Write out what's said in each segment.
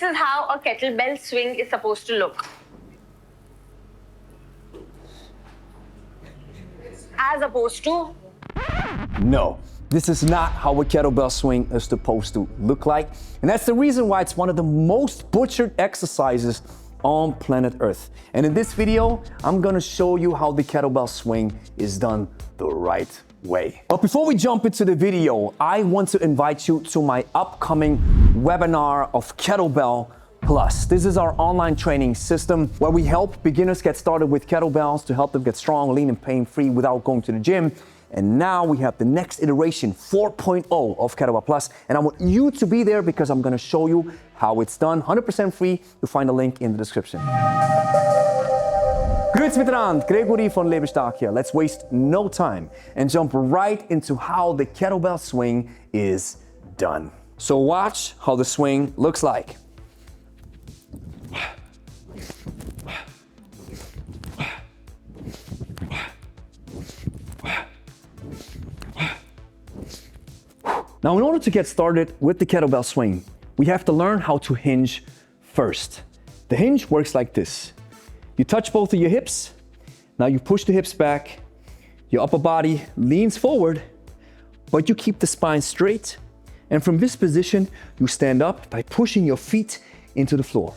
is how a kettlebell swing is supposed to look. As opposed to... No, this is not how a kettlebell swing is supposed to look like. And that's the reason why it's one of the most butchered exercises on planet Earth. And in this video, I'm gonna show you how the kettlebell swing is done the right way. But before we jump into the video, I want to invite you to my upcoming webinar of Kettlebell Plus. This is our online training system where we help beginners get started with kettlebells to help them get strong, lean, and pain-free without going to the gym. And now we have the next iteration, 4.0 of Kettlebell Plus. And I want you to be there because I'm gonna show you how it's done, 100% free. You'll find the link in the description. Grüezi miteinander, Gregory von Lebe Stark here. Let's waste no time and jump right into how the kettlebell swing is done. So watch how the swing looks like. Now, in order to get started with the kettlebell swing, we have to learn how to hinge first. The hinge works like this. You touch both of your hips. Now you push the hips back. Your upper body leans forward, but you keep the spine straight. And from this position, you stand up by pushing your feet into the floor.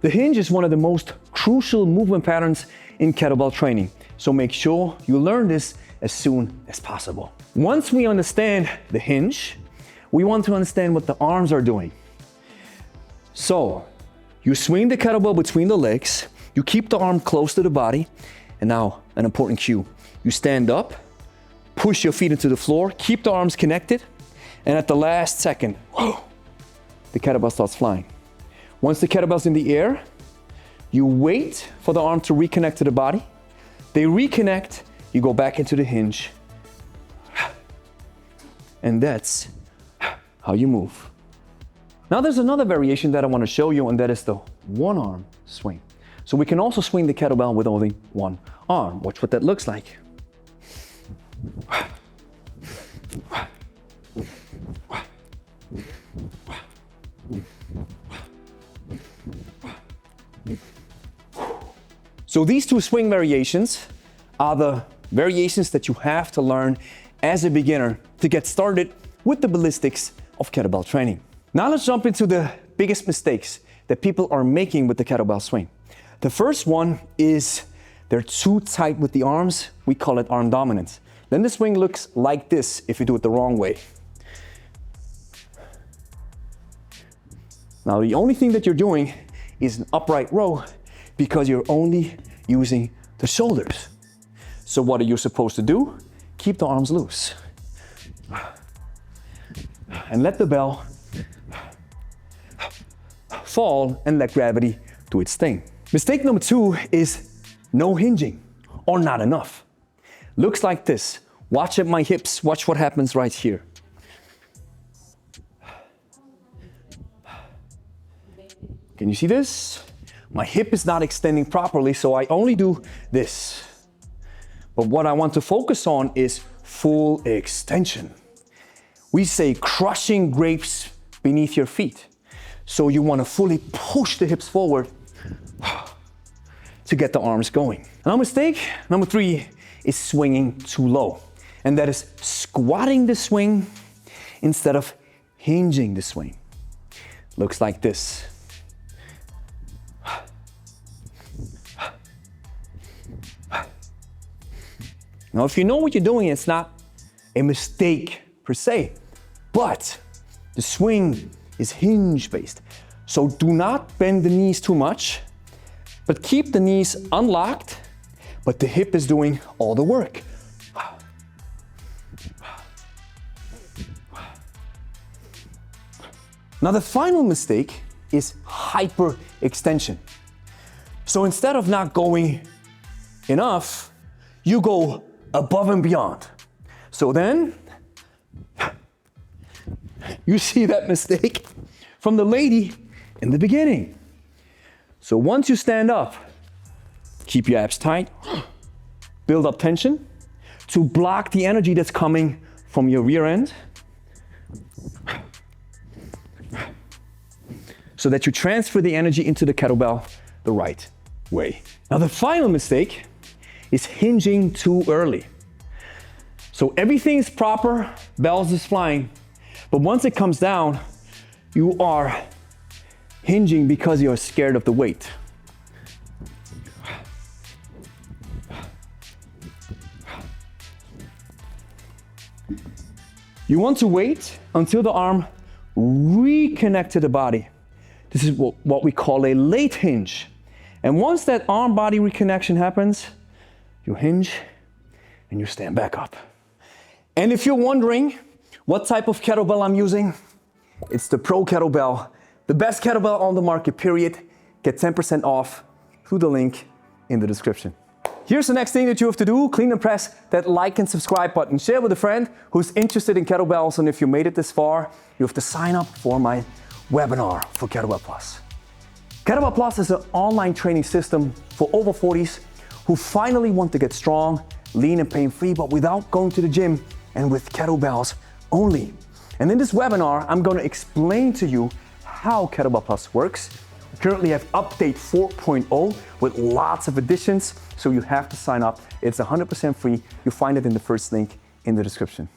The hinge is one of the most crucial movement patterns in kettlebell training. So make sure you learn this as soon as possible. Once we understand the hinge, we want to understand what the arms are doing. So you swing the kettlebell between the legs, you keep the arm close to the body, and now an important cue. You stand up, push your feet into the floor, keep the arms connected, and at the last second, the kettlebell starts flying. Once the kettlebell's in the air, you wait for the arm to reconnect to the body. They reconnect, you go back into the hinge. And that's how you move. Now there's another variation that I want to show you, and that is the one arm swing. So we can also swing the kettlebell with only one arm. Watch what that looks like. So these two swing variations are the variations that you have to learn as a beginner to get started with the ballistics of kettlebell training. Now let's jump into the biggest mistakes that people are making with the kettlebell swing. The first one is they're too tight with the arms. We call it arm dominance. Then the swing looks like this if you do it the wrong way. Now the only thing that you're doing is an upright row because you're only using the shoulders. So what are you supposed to do? Keep the arms loose. And let the bell fall and let gravity do its thing. Mistake number two is no hinging or not enough. Looks like this. Watch at my hips. Watch what happens right here. Can you see this? My hip is not extending properly, so I only do this. But what I want to focus on is full extension. We say crushing grapes beneath your feet. So you want to fully push the hips forward to get the arms going. Now mistake number three is swinging too low. And that is squatting the swing instead of hinging the swing. Looks like this. Now, if you know what you're doing, it's not a mistake per se, but the swing is hinge-based. So do not bend the knees too much, but keep the knees unlocked, but the hip is doing all the work. Now, the final mistake is hyperextension. So instead of not going enough, you go above and beyond. So then, you see that mistake from the lady in the beginning. So once you stand up, keep your abs tight, build up tension, to block the energy that's coming from your rear end, so that you transfer the energy into the kettlebell the right way. Now the final mistake is hinging too early. So everything is proper, bells is flying, but once it comes down, you are hinging because you're scared of the weight. You want to wait until the arm reconnects to the body. This is what we call a late hinge. And once that arm-body reconnection happens, you hinge and you stand back up. And if you're wondering what type of kettlebell I'm using, it's the Pro Kettlebell, the best kettlebell on the market, period. Get 10% off through the link in the description. Here's the next thing that you have to do. Clean and press that like and subscribe button. Share with a friend who's interested in kettlebells. And if you made it this far, you have to sign up for my webinar for Kettlebell Plus. Kettlebell Plus is an online training system for over 40s who finally want to get strong, lean and pain-free, but without going to the gym and with kettlebells only. And in this webinar, I'm going to explain to you how Kettlebell Plus works. We currently have update 4.0 with lots of additions, so you have to sign up. It's 100% free. You'll find it in the first link in the description.